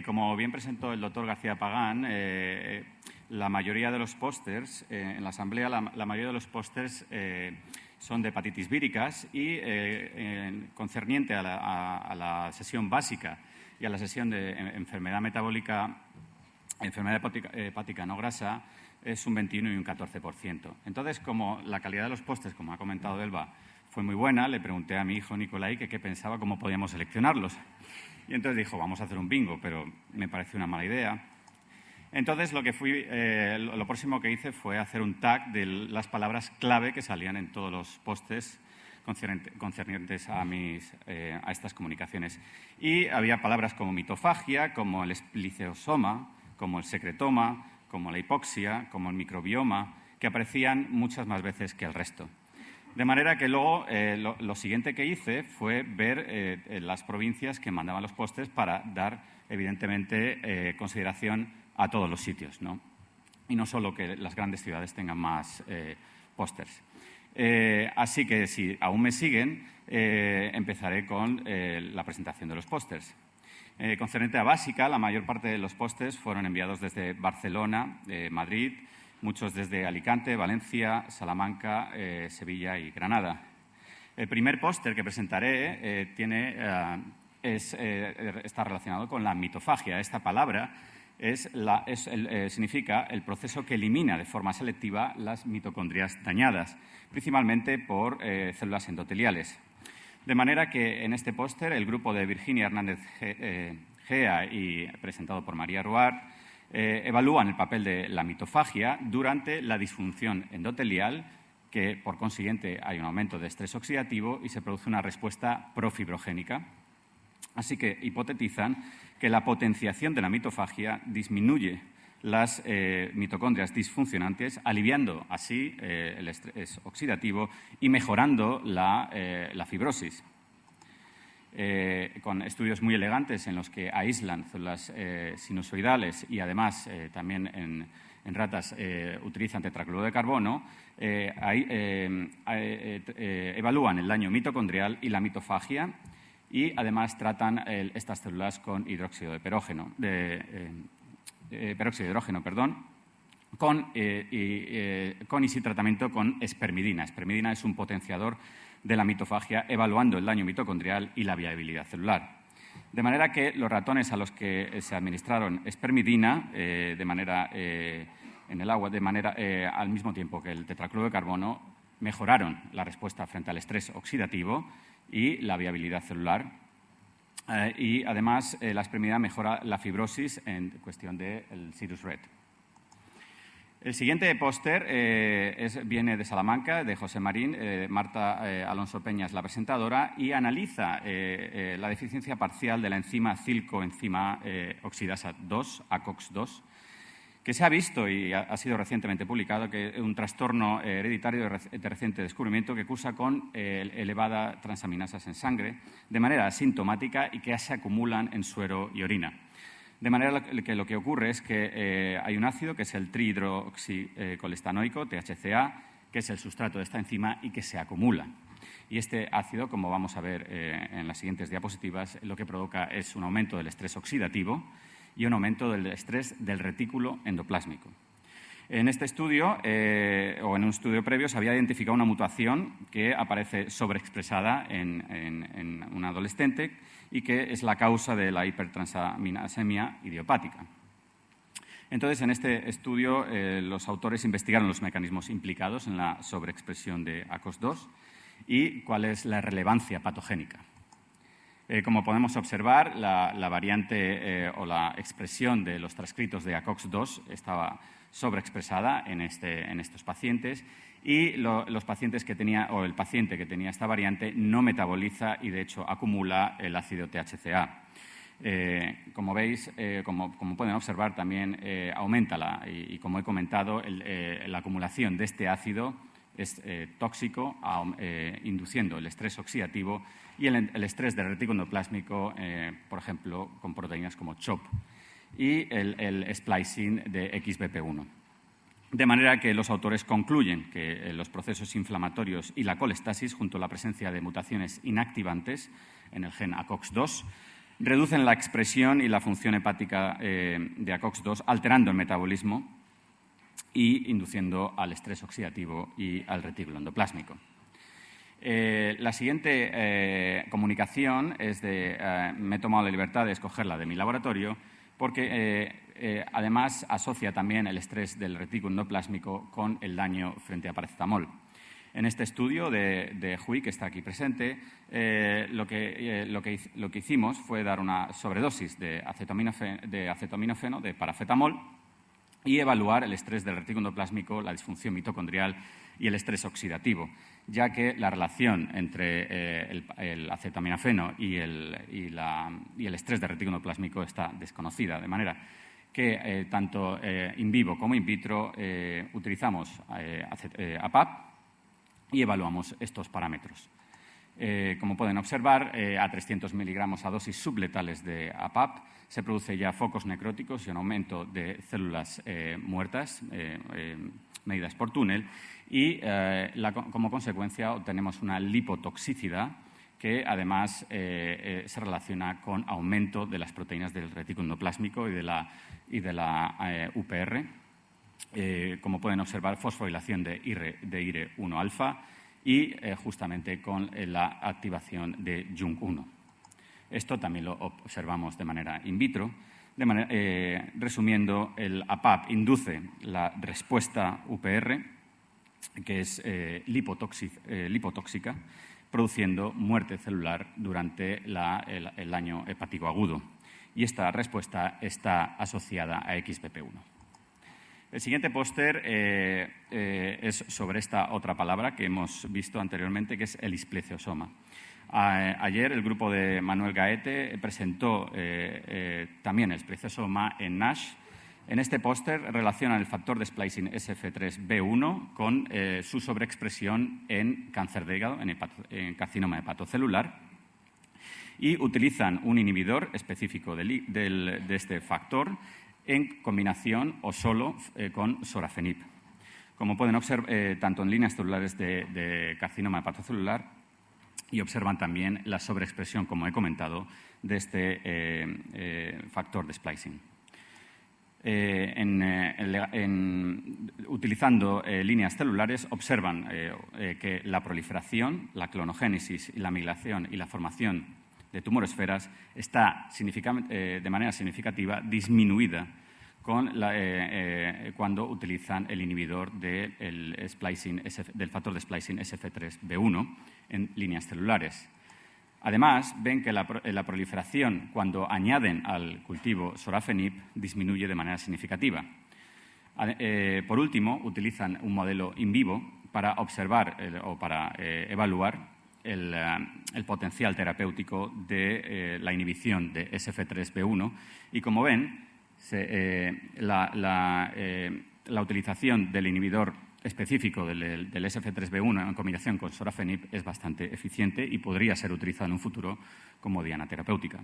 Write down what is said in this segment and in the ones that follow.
Como bien presentó el doctor García Pagán, la mayoría de los pósters, en la Asamblea, la mayoría de los pósters son de hepatitis víricas y concerniente a la sesión básica y a la sesión de enfermedad metabólica, enfermedad hepática no grasa, es un 21 y un 14%. Entonces, como la calidad de los pósters, como ha comentado Elba, fue muy buena, le pregunté a mi hijo Nicolai que qué pensaba, cómo podíamos seleccionarlos. Y entonces dijo, vamos a hacer un bingo, pero me pareció una mala idea. Entonces, lo próximo que hice fue hacer un tag de las palabras clave que salían en todos los pósters concernientes a estas comunicaciones. Y había palabras como mitofagia, como el espliceosoma, como el secretoma, como la hipoxia, como el microbioma, que aparecían muchas más veces que el resto. De manera que luego lo siguiente que hice fue ver las provincias que mandaban los pósters para dar, evidentemente, consideración a todos los sitios, ¿no? Y no solo que las grandes ciudades tengan más pósters. Así que, si aún me siguen, empezaré con la presentación de los pósters. Concerniente a básica, la mayor parte de los pósters fueron enviados desde Barcelona, Madrid, muchos desde Alicante, Valencia, Salamanca, Sevilla y Granada. El primer póster que presentaré está relacionado con la mitofagia. Esta palabra significa el proceso que elimina de forma selectiva las mitocondrias dañadas, principalmente por células endoteliales. De manera que en este póster el grupo de Virginia Hernández Gea y presentado por María Ruar evalúan el papel de la mitofagia durante la disfunción endotelial, que por consiguiente hay un aumento de estrés oxidativo y se produce una respuesta profibrogénica. Así que hipotetizan que la potenciación de la mitofagia disminuye las mitocondrias disfuncionantes, aliviando así el estrés oxidativo y mejorando la fibrosis. Con estudios muy elegantes en los que aíslan células sinusoidales y además también en ratas utilizan tetracloruro de carbono, evalúan el daño mitocondrial y la mitofagia y además tratan estas células con peróxido de hidrógeno, con y sin tratamiento con espermidina. Espermidina es un potenciador de la mitofagia, evaluando el daño mitocondrial y la viabilidad celular. De manera que los ratones a los que se administraron espermidina en el agua al mismo tiempo que el tetracloruro de carbono mejoraron la respuesta frente al estrés oxidativo y la viabilidad celular. Y además la espermidina mejora la fibrosis en cuestión del Cirrus Red. El siguiente póster viene de Salamanca, de José Marín. Marta Alonso Peña es la presentadora y analiza la deficiencia parcial de la enzima cilcoenzima oxidasa 2, ACOX2, que se ha visto y ha sido recientemente publicado que es un trastorno hereditario de reciente descubrimiento que cursa con elevada transaminasas en sangre de manera asintomática y que se acumulan en suero y orina. De manera que lo que ocurre es que hay un ácido, que es el trihidroxicolestanoico, THCA, que es el sustrato de esta enzima y que se acumula. Y este ácido, como vamos a ver en las siguientes diapositivas, lo que provoca es un aumento del estrés oxidativo y un aumento del estrés del retículo endoplásmico. En este estudio, o en un estudio previo, se había identificado una mutación que aparece sobreexpresada en un adolescente y que es la causa de la hipertransaminasemia idiopática. Entonces, en este estudio, los autores investigaron los mecanismos implicados en la sobreexpresión de ACOX2 y cuál es la relevancia patogénica. Como podemos observar, la variante o la expresión de los transcritos de ACOX2 estaba sobreexpresada en estos pacientes y los pacientes que el paciente que tenía esta variante no metaboliza y, de hecho, acumula el ácido THCA. Como veis, como pueden observar, también aumenta y como he comentado, la acumulación de este ácido es tóxico, induciendo el estrés oxidativo y el estrés del retículo endoplásmico, por ejemplo, con proteínas como CHOP y el splicing de XBP1. De manera que los autores concluyen que los procesos inflamatorios y la colestasis, junto a la presencia de mutaciones inactivantes en el gen ACOX2, reducen la expresión y la función hepática de ACOX-2, alterando el metabolismo y induciendo al estrés oxidativo y al retículo endoplásmico. La siguiente comunicación es me he tomado la libertad de escogerla de mi laboratorio porque además asocia también el estrés del retículo endoplásmico con el daño frente a paracetamol. En este estudio de Hui, que está aquí presente, lo que hicimos fue dar una sobredosis de acetaminofeno, de parafetamol, y evaluar el estrés del retículo endoplásmico, la disfunción mitocondrial y el estrés oxidativo, ya que la relación entre el acetaminofeno y el estrés del retículo endoplásmico está desconocida, de manera que tanto in vivo como in vitro utilizamos APAP y evaluamos estos parámetros. Como pueden observar, a 300 miligramos a dosis subletales de APAP se produce ya focos necróticos y un aumento de células muertas medidas por túnel y como consecuencia obtenemos una lipotoxicidad que además se relaciona con aumento de las proteínas del retículo endoplásmico y de la UPR. Como pueden observar, fosforilación de IRE1-alfa y justamente con la activación de JUNC1. Esto también lo observamos de manera in vitro. Resumiendo, el APAP induce la respuesta UPR, que es lipotóxica, produciendo muerte celular durante el daño hepático agudo. Y esta respuesta está asociada a XBP1. El siguiente póster es sobre esta otra palabra que hemos visto anteriormente, que es el ispleciosoma. Ayer el grupo de Manuel Gaete presentó también el ispleciosoma en NASH. En este póster relacionan el factor de splicing SF3B1 con su sobreexpresión en cáncer de hígado, en carcinoma hepatocelular, y utilizan un inhibidor específico de este factor en combinación o solo con sorafenib. Como pueden observar, tanto en líneas celulares de carcinoma hepatocelular, y observan también la sobreexpresión, como he comentado, de este factor de splicing. Utilizando líneas celulares, observan que la proliferación, la clonogénesis y la migración y la formación de tumoresferas está de manera significativa disminuida cuando utilizan el inhibidor del factor de splicing SF3B1 en líneas celulares. Además, ven que la proliferación, cuando añaden al cultivo sorafenib, disminuye de manera significativa. Por último, utilizan un modelo in vivo para observar o para evaluar el potencial terapéutico de la inhibición de SF3B1 y, como ven, la utilización del inhibidor específico del SF3B1 en combinación con sorafenib es bastante eficiente y podría ser utilizado en un futuro como diana terapéutica.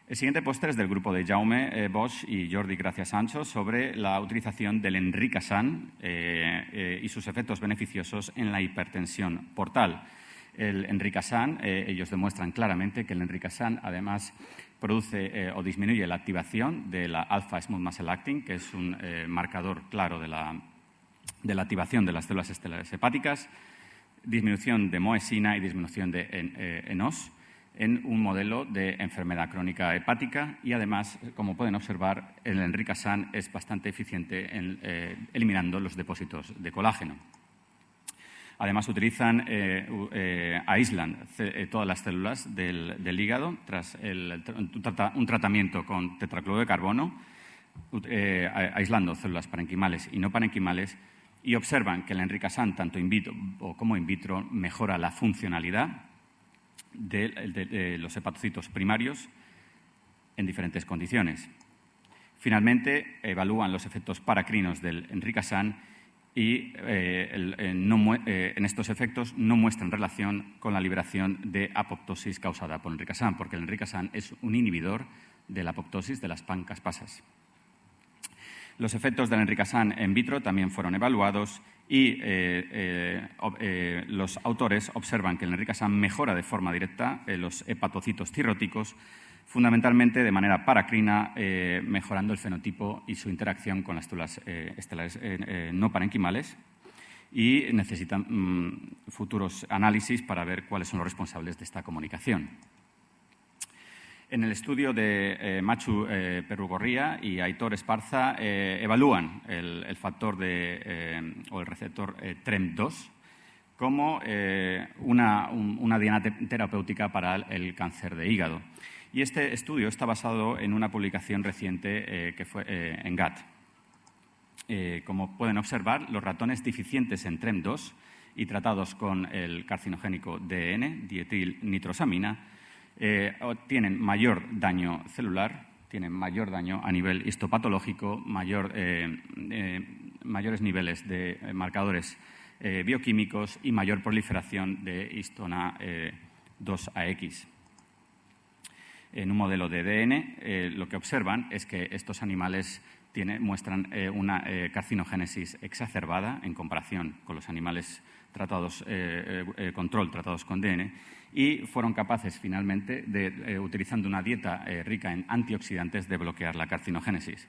El siguiente póster es del grupo de Jaume Bosch y Jordi Gracia Sancho sobre la utilización del enricasan y sus efectos beneficiosos en la hipertensión portal. El enricasan, ellos demuestran claramente que el enricasan además produce o disminuye la activación de la alpha smooth muscle actin, que es un marcador claro de la activación de las células estelares hepáticas, disminución de moesina y disminución de ENOS en un modelo de enfermedad crónica hepática y, además, como pueden observar, el enricasan es bastante eficiente en eliminando los depósitos de colágeno. Además, aíslan todas las células del hígado tras un tratamiento con tetracloruro de carbono, aislando células parenquimales y no parenquimales, y observan que el enricasan, tanto in vitro como in vitro, mejora la funcionalidad de los hepatocitos primarios en diferentes condiciones. Finalmente, evalúan los efectos paracrinos del enricasan y en estos efectos no muestran relación con la liberación de apoptosis causada por el enricasan, porque el enricasan es un inhibidor de la apoptosis de las pan-caspasas. Los efectos del enricasan en vitro también fueron evaluados Y los autores observan que el nericasan mejora de forma directa los hepatocitos cirróticos, fundamentalmente de manera paracrina, mejorando el fenotipo y su interacción con las células estelares no parenquimales, y necesitan futuros análisis para ver cuáles son los responsables de esta comunicación. En el estudio de Machu Perugorría y Aitor Esparza evalúan el factor o el receptor TREM2 como una diana terapéutica para el cáncer de hígado. Y este estudio está basado en una publicación reciente que fue en GAT. Como pueden observar, los ratones deficientes en TREM2 y tratados con el carcinogénico DN, dietilnitrosamina, tienen mayor daño celular, tienen mayor daño a nivel histopatológico, mayores niveles de marcadores bioquímicos y mayor proliferación de histona 2AX. En un modelo de DN, lo que observan es que estos animales muestran una carcinogénesis exacerbada en comparación con los animales tratados con DN, y fueron capaces finalmente utilizando una dieta rica en antioxidantes, de bloquear la carcinogénesis.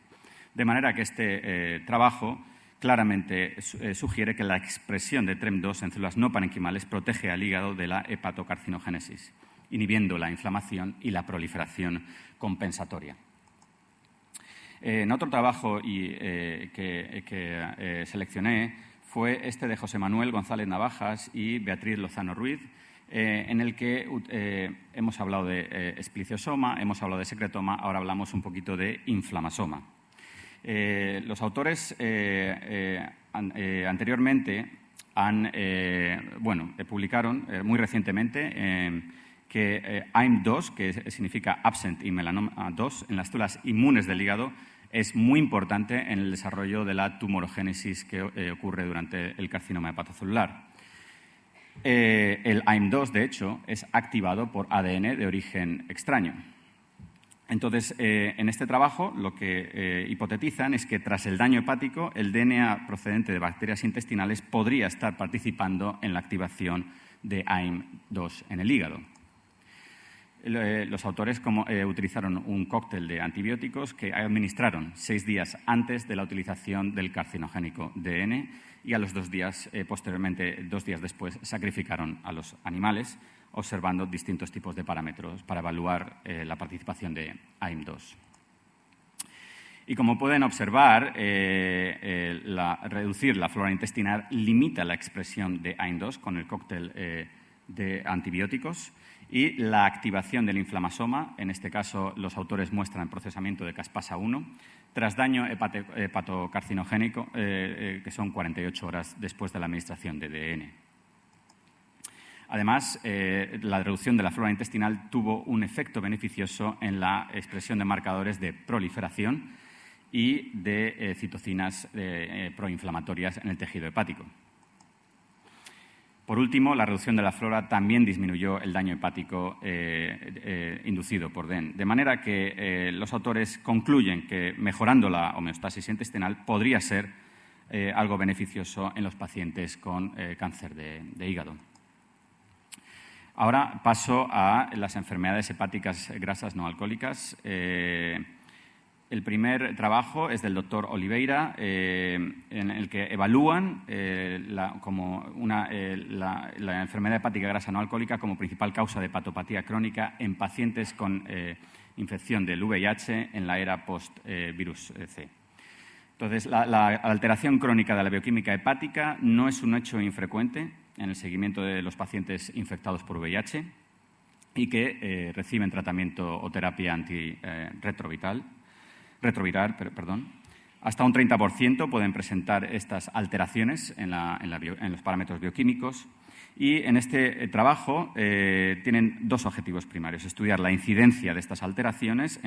De manera que este trabajo claramente sugiere que la expresión de TREM2 en células no parenquimales protege al hígado de la hepatocarcinogénesis, inhibiendo la inflamación y la proliferación compensatoria. En otro trabajo que seleccioné fue este de José Manuel González Navajas y Beatriz Lozano Ruiz, en el que hemos hablado de espliciosoma, hemos hablado de secretoma, ahora hablamos un poquito de inflamasoma. Los autores anteriormente publicaron muy recientemente que AIM2, que significa Absent in Melanoma 2, en las células inmunes del hígado, es muy importante en el desarrollo de la tumorogénesis que ocurre durante el carcinoma hepatocelular. El AIM2, de hecho, es activado por ADN de origen extraño. Entonces, en este trabajo lo que hipotetizan es que tras el daño hepático, el DNA procedente de bacterias intestinales podría estar participando en la activación de AIM2 en el hígado. Los autores utilizaron un cóctel de antibióticos que administraron 6 días antes de la utilización del carcinogénico DN, y a los 2 días, posteriormente, 2 días después, sacrificaron a los animales, observando distintos tipos de parámetros para evaluar la participación de AIM2. Y como pueden observar, reducir la flora intestinal limita la expresión de AIM2 con el cóctel de antibióticos, y la activación del inflamasoma, en este caso los autores muestran procesamiento de caspasa 1, tras daño hepatocarcinogénico, que son 48 horas después de la administración de DN. Además, la reducción de la flora intestinal tuvo un efecto beneficioso en la expresión de marcadores de proliferación y de citocinas proinflamatorias en el tejido hepático. Por último, la reducción de la flora también disminuyó el daño hepático inducido por DEN, de manera que los autores concluyen que mejorando la homeostasis intestinal podría ser algo beneficioso en los pacientes con cáncer de hígado. Ahora paso a las enfermedades hepáticas grasas no alcohólicas. El primer trabajo es del doctor Oliveira, en el que evalúan la enfermedad hepática grasa no alcohólica como principal causa de hepatopatía crónica en pacientes con infección del VIH en la era post-virus C. Entonces, la alteración crónica de la bioquímica hepática no es un hecho infrecuente en el seguimiento de los pacientes infectados por VIH y que reciben tratamiento o terapia antirretroviral. Hasta un 30% pueden presentar estas alteraciones en los parámetros bioquímicos, y en este trabajo tienen 2 objetivos primarios: estudiar la incidencia de estas alteraciones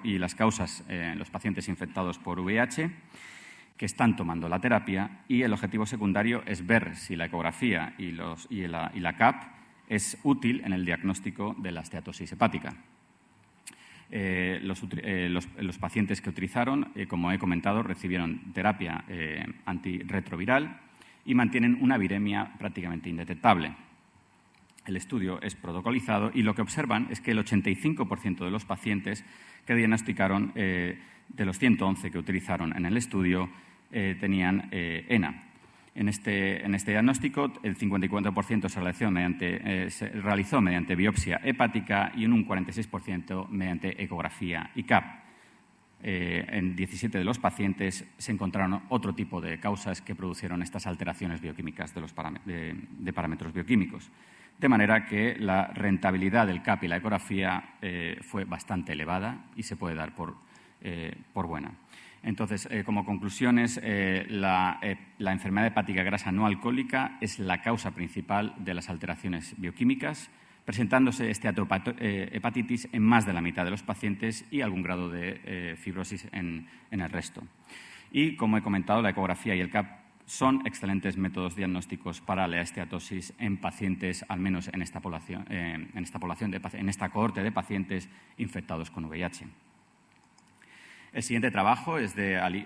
y las causas en los pacientes infectados por VIH que están tomando la terapia, y el objetivo secundario es ver si la ecografía y la CAP es útil en el diagnóstico de la esteatosis hepática. Los pacientes que utilizaron, como he comentado, recibieron terapia antirretroviral y mantienen una viremia prácticamente indetectable. El estudio es protocolizado y lo que observan es que el 85% de los pacientes que diagnosticaron, de los 111 que utilizaron en el estudio, tenían ENA. En este diagnóstico, el 54% se realizó mediante biopsia hepática y en un 46% mediante ecografía y CAP. En 17 de los pacientes se encontraron otro tipo de causas que produjeron estas alteraciones bioquímicas de parámetros bioquímicos. De manera que la rentabilidad del CAP y la ecografía fue bastante elevada y se puede dar por buena. Entonces, como conclusiones, la enfermedad hepática grasa no alcohólica es la causa principal de las alteraciones bioquímicas, presentándose esteatohepatitis en más de la mitad de los pacientes y algún grado de fibrosis en el resto. Y, como he comentado, la ecografía y el CAP son excelentes métodos diagnósticos para la esteatosis en pacientes, al menos en esta cohorte de pacientes infectados con VIH. El siguiente trabajo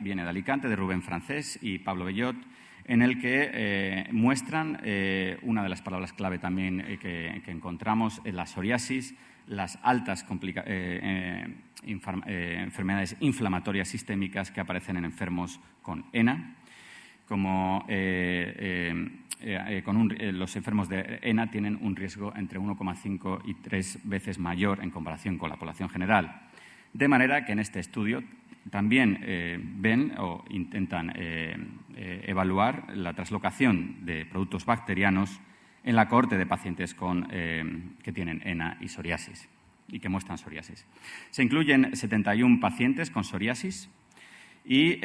viene de Alicante, de Rubén Francés y Pablo Bellot, en el que muestran una de las palabras clave también que encontramos, la psoriasis, las altas enfermedades inflamatorias sistémicas que aparecen en enfermos con ENA. Los enfermos de ENA tienen un riesgo entre 1,5 y 3 veces mayor en comparación con la población general. De manera que en este estudio también ven o intentan evaluar la translocación de productos bacterianos en la cohorte de pacientes que tienen ENA y psoriasis y que muestran psoriasis. Se incluyen 71 pacientes con psoriasis y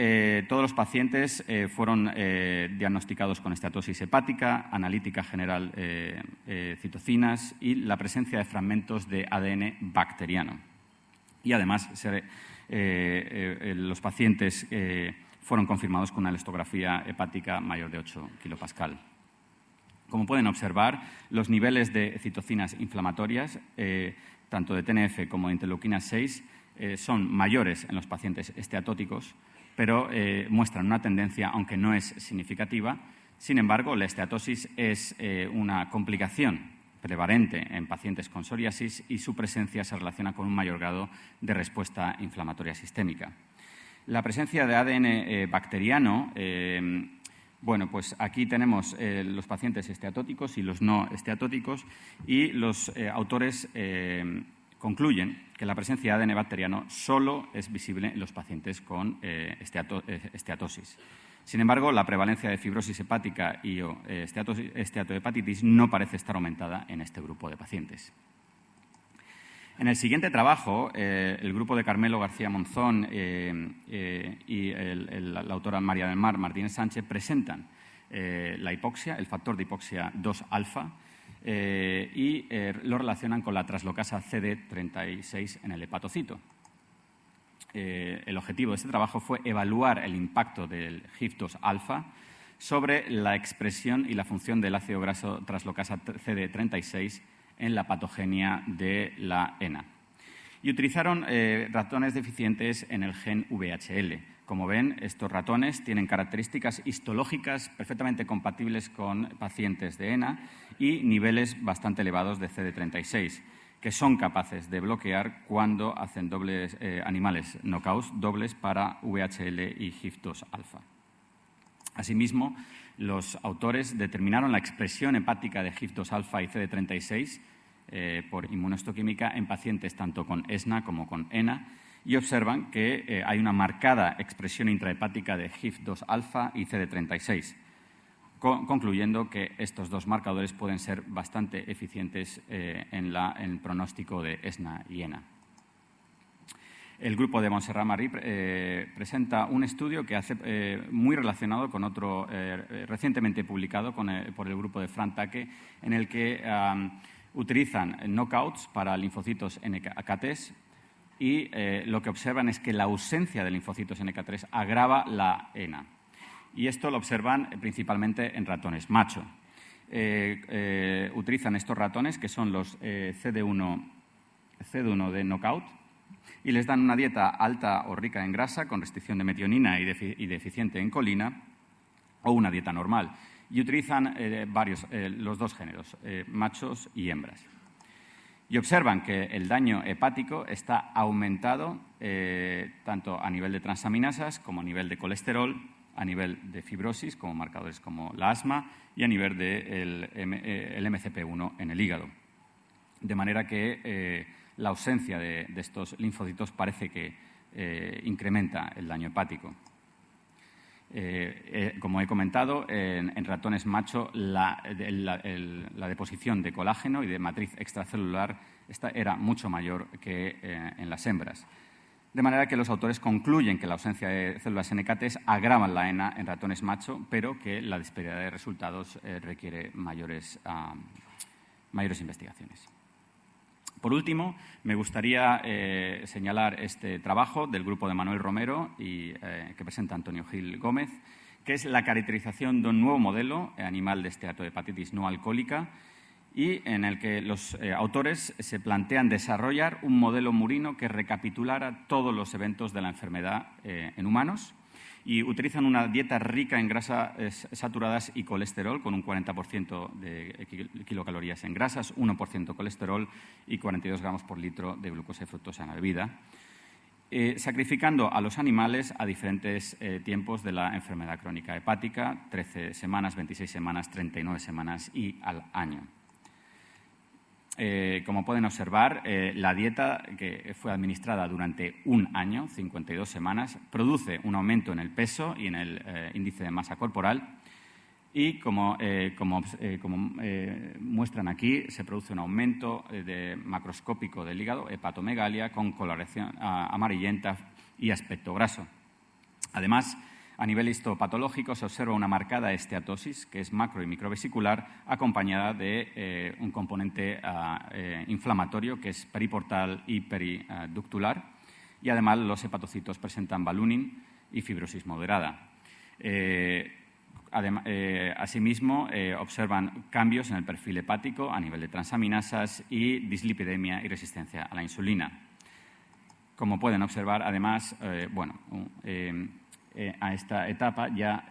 todos los pacientes fueron diagnosticados con esteatosis hepática, analítica general, citocinas y la presencia de fragmentos de ADN bacteriano. Y además, los pacientes fueron confirmados con una elastografía hepática mayor de 8 kilopascal. Como pueden observar, los niveles de citocinas inflamatorias, tanto de TNF como de interleuquina 6, son mayores en los pacientes esteatóticos, pero muestran una tendencia, aunque no es significativa. Sin embargo, la esteatosis es una complicación prevalente en pacientes con psoriasis y su presencia se relaciona con un mayor grado de respuesta inflamatoria sistémica. La presencia de ADN bacteriano, pues aquí tenemos los pacientes esteatóticos y los no esteatóticos y los autores concluyen que la presencia de ADN bacteriano solo es visible en los pacientes con esteatosis. Sin embargo, la prevalencia de fibrosis hepática y esteatohepatitis no parece estar aumentada en este grupo de pacientes. En el siguiente trabajo, el grupo de Carmelo García Monzón y la autora María del Mar Martínez Sánchez presentan la hipoxia, el factor de hipoxia 2-alfa, y lo relacionan con la translocasa CD36 en el hepatocito. El objetivo de este trabajo fue evaluar el impacto del HIF2-alfa sobre la expresión y la función del ácido graso translocasa CD36 en la patogenia de la ENA. Y utilizaron ratones deficientes en el gen VHL. Como ven, estos ratones tienen características histológicas perfectamente compatibles con pacientes de ENA y niveles bastante elevados de CD36, que son capaces de bloquear cuando hacen animales knockouts dobles para VHL y HIF2-alfa. Asimismo, los autores determinaron la expresión hepática de HIF2-alfa y CD36 por inmunohistoquímica en pacientes tanto con ESNA como con ENA y observan que hay una marcada expresión intrahepática de HIF2-alfa y CD36, concluyendo que estos dos marcadores pueden ser bastante eficientes en el pronóstico de ESNA y ENA. El grupo de Montserrat Marí presenta un estudio que hace muy relacionado con otro recientemente publicado por el grupo de Fran Take, en el que utilizan knockouts para linfocitos NK3 y lo que observan es que la ausencia de linfocitos NK3 agrava la ENA. Y esto lo observan principalmente en ratones macho. Utilizan estos ratones, que son los CD1 de knockout, y les dan una dieta alta o rica en grasa, con restricción de metionina y deficiente en colina, o una dieta normal. y utilizan los dos géneros, machos y hembras. Y observan que el daño hepático está aumentado tanto a nivel de transaminasas como a nivel de colesterol, a nivel de fibrosis, como marcadores como la asma, y a nivel del MCP1 en el hígado. De manera que la ausencia de estos linfocitos parece que incrementa el daño hepático. Como he comentado, en ratones macho la deposición de colágeno y de matriz extracelular era mucho mayor que en las hembras. De manera que los autores concluyen que la ausencia de células NKT agravan la ENA en ratones macho, pero que la disparidad de resultados requiere mayores investigaciones. Por último, me gustaría señalar este trabajo del grupo de Manuel Romero y que presenta Antonio Gil Gómez, que es la caracterización de un nuevo modelo animal de esteatohepatitis no alcohólica y en el que los autores se plantean desarrollar un modelo murino que recapitulara todos los eventos de la enfermedad en humanos y utilizan una dieta rica en grasas saturadas y colesterol, con un 40% de kilocalorías en grasas, 1% colesterol y 42 gramos por litro de glucosa y fructosa en la bebida, sacrificando a los animales a diferentes tiempos de la enfermedad crónica hepática, 13 semanas, 26 semanas, 39 semanas y al año. Como pueden observar, la dieta que fue administrada durante un año, 52 semanas, produce un aumento en el peso y en el índice de masa corporal y, como muestran aquí, se produce un aumento macroscópico del hígado, hepatomegalia, con coloración amarillenta y aspecto graso. Además, a nivel histopatológico se observa una marcada esteatosis, que es macro y microvesicular, acompañada de un componente inflamatorio, que es periportal y periductular, y además los hepatocitos presentan ballooning y fibrosis moderada. Asimismo, observan cambios en el perfil hepático a nivel de transaminasas y dislipidemia y resistencia a la insulina. Como pueden observar, además, a esta etapa ya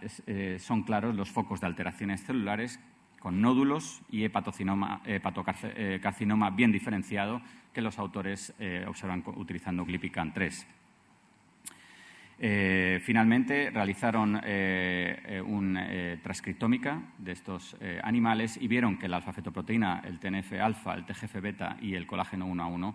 son claros los focos de alteraciones celulares con nódulos y hepatocarcinoma bien diferenciado que los autores observan utilizando Glypican-3. Finalmente, realizaron una transcriptómica de estos animales y vieron que la alfa-fetoproteína, el TNF-alfa, el TGF-beta y el colágeno 1A1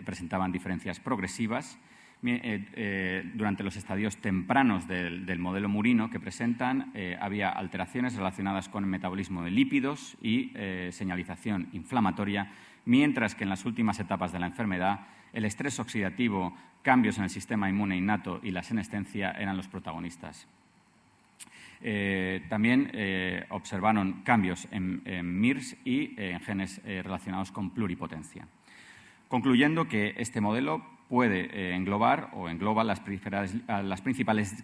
presentaban diferencias progresivas durante los estadios tempranos del modelo murino que presentan. Había alteraciones relacionadas con el metabolismo de lípidos y señalización inflamatoria, mientras que en las últimas etapas de la enfermedad el estrés oxidativo, cambios en el sistema inmune innato y la senescencia eran los protagonistas. También observaron cambios en MIRS y en genes relacionados con pluripotencia, concluyendo que este modelo puede englobar o engloba las principales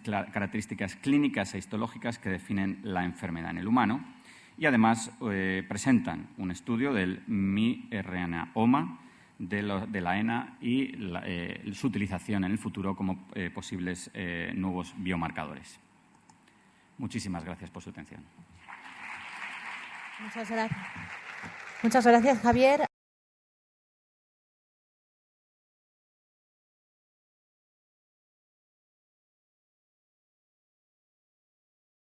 características clínicas e histológicas que definen la enfermedad en el humano y además presentan un estudio del miRNA-OMA de la ENA y su utilización en el futuro como posibles nuevos biomarcadores. Muchísimas gracias por su atención. Muchas gracias, Javier.